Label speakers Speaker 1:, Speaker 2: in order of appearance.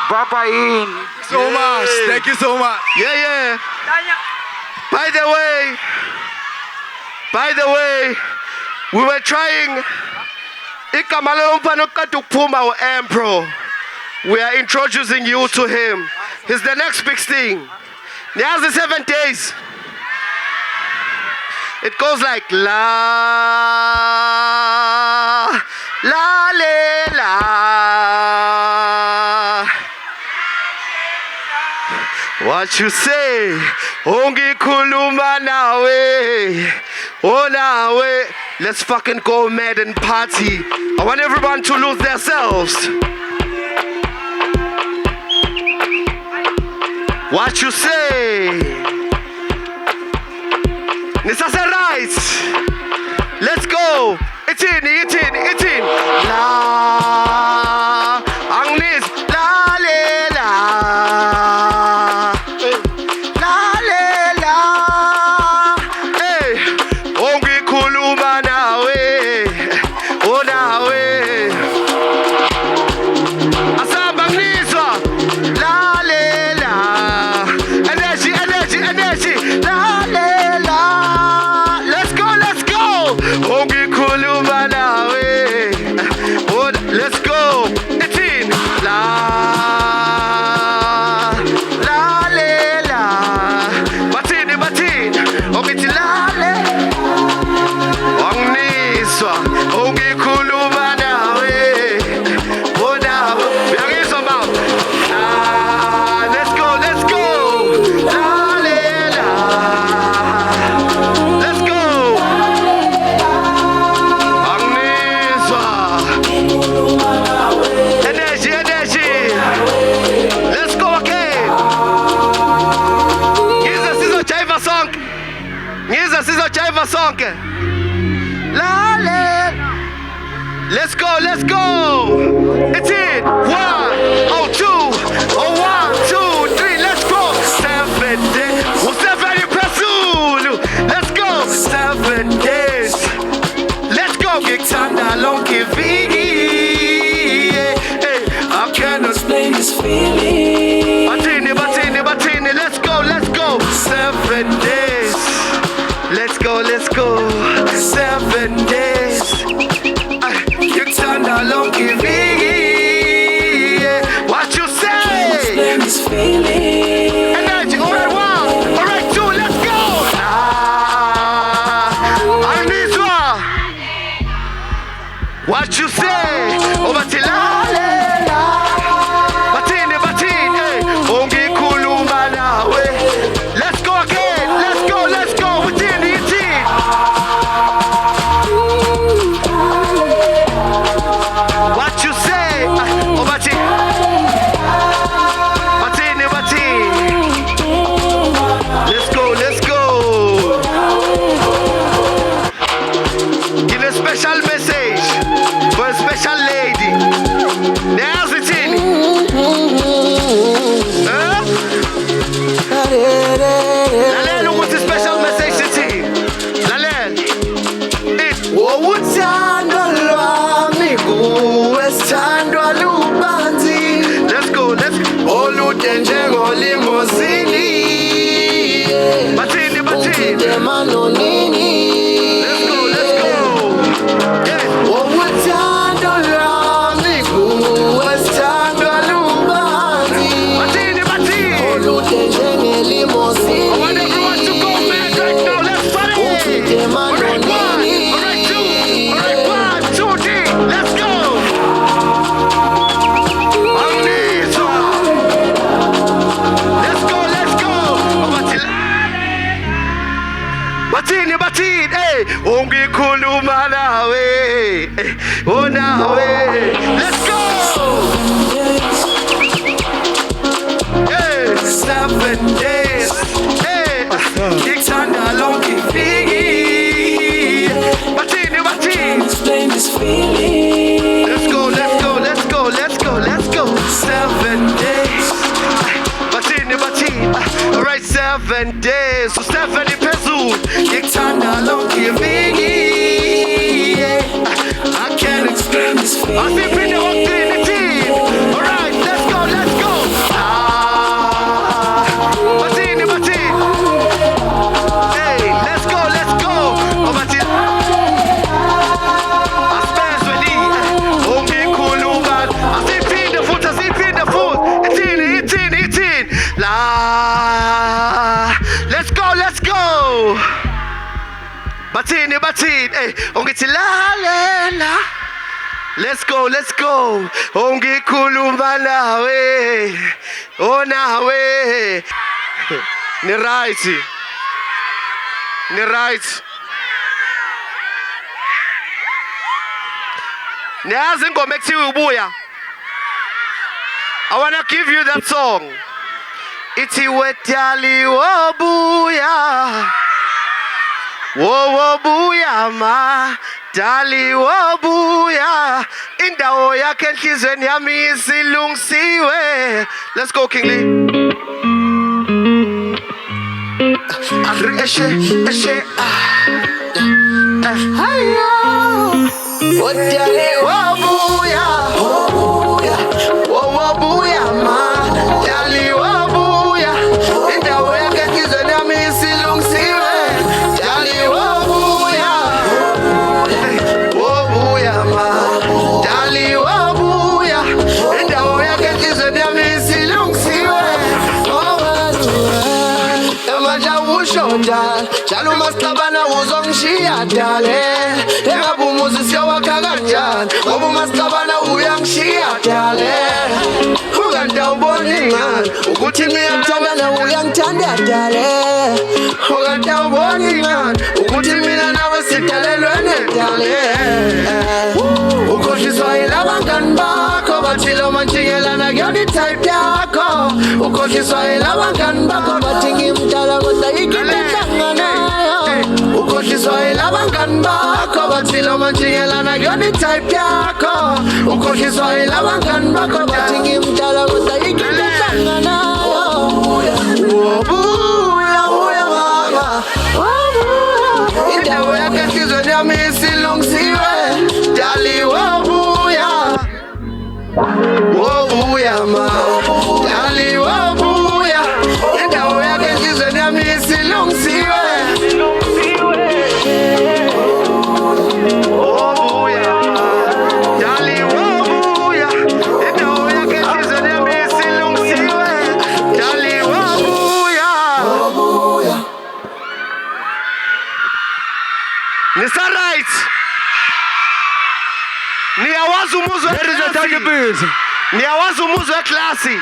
Speaker 1: Bapain.
Speaker 2: So much. Thank you so much.
Speaker 3: Yeah. By the way, we were trying. Empro. We are introducing you to him. He's the next big thing. He has the 7 days. It goes like la la le la. What you say? Ongi kuluma nawe. Oh nawe. Let's fucking go mad and party. I want everyone to lose themselves. What you say? Nisa say right. Let's go. It's in. La. Agnes. La le la. La le la. Hey. Ongi kuluma nawe. Oh nawe. Asamba Agneswa. La le la. Energy. La le la. Let's go. Ongi kuluma nawe. Oh, let's go. It's in. La le la. Batini. Ongi ti la le. Agneswa. Ongi kuluma nawe. Oh nawe. Agneswa ma. Let's go. La le la. Let's go. Agneswa. Energy. Let's go again. Ngiza sizojaiva sonke. La le. Let's go. It's it. 1, 2, 3. Let's go. 7 days. Usefeli Pesulu. Let's go. 7 days. Let's go. Gitanda lonky vigi. I cannot
Speaker 4: Explain this feeling.
Speaker 3: Batini. Let's go. 7 days. Let's go. 7 days. Gitanda lonky vigi. What you say?
Speaker 4: Explain this feeling.
Speaker 3: Energy. Alright, 1. Alright, 2. Let's go. Agneswa. What you say? Over till Batini. Ongi kuluma nawe. Let's go again. Let's go. Within it. What you say? Over till Batini. Let's go. Give a special message for a special lady. There's it in. Lalel, what's a special message to you? Lalel. Uthando lwami kuwe sithandwa lubanzi. Let's go. Olude njengolimozini. Batini.
Speaker 4: Manonini.
Speaker 3: Let's go. Yeah.
Speaker 4: Uthando lwami kuwe sithandwa lubanzi.
Speaker 3: Batini.
Speaker 4: Olude njengelimozini.
Speaker 3: I want everyone to go mad right now. Let's party. Alright, 1. Alright, 2. Alright, 1, 2, 3. Let's go. Agneswa. Let's go. Batini. Hey. Ongi kuluma nawe. Oh nawe. Let's go. Hey. 7 days. Hey. Gitanda lonky figi. Batini.
Speaker 4: Explain this feeling.
Speaker 3: Let's go. 7 days. Batini. Alright, 7 days. So Stephanie Pesulu. Gitanda lonky figi. I can't explain this feeling. I see pretty hot in the team. Alright, let's go. Bathini, hey, ungithi lalela. Let's go. Ungikhuluma nawe. Oh nawe. Ni right. Niyazi ingoma ekuthiwa ubuya. I wanna give you that song. Ithi wetali wobuya. Wobuya ma. Dali wobuya. Indawo yakhe enhlizweni yami isilungisiwe. Let's go, King Lee. Eshe.
Speaker 4: Wetali wobuya. Wobuya ma. Dali wobuya. Indawo yakhe enhlizweni yami isilungisiwe. Dali wobuya. Wobuya ma. Dali wobuya. Indawo yakhe enhlizweni yami isilungisiwe. Njalo umasixabana uzongishiya dale engabumuzi siyowakha kanjani ngoba umasixabana uyangishiya dale ukanti awuboni ngani ukuthi ngiyamthanda uyangithanda dale ukanti awuboni ngani ukuthi mina nawe sidalelwene dale ukhohliswa yilabangani bakho bathi lo mantshikelana kuyona itype yakho ukhohliswa yilabangani bakho bathi ngimdala kodwa ukhohliswa yilabangani bakho bathi lo mantshikelana kuyona itype yakho ukhohliswa yilabangani bakho bathi ngimdala kodwa wobuya mama indawo yakhe enhlizweni yami isilungisiwe dali wobuya ma dali wobuya indawo yakhe enhlizweni yami isilungisiwe
Speaker 3: Niyawazi umuzwa eklasi.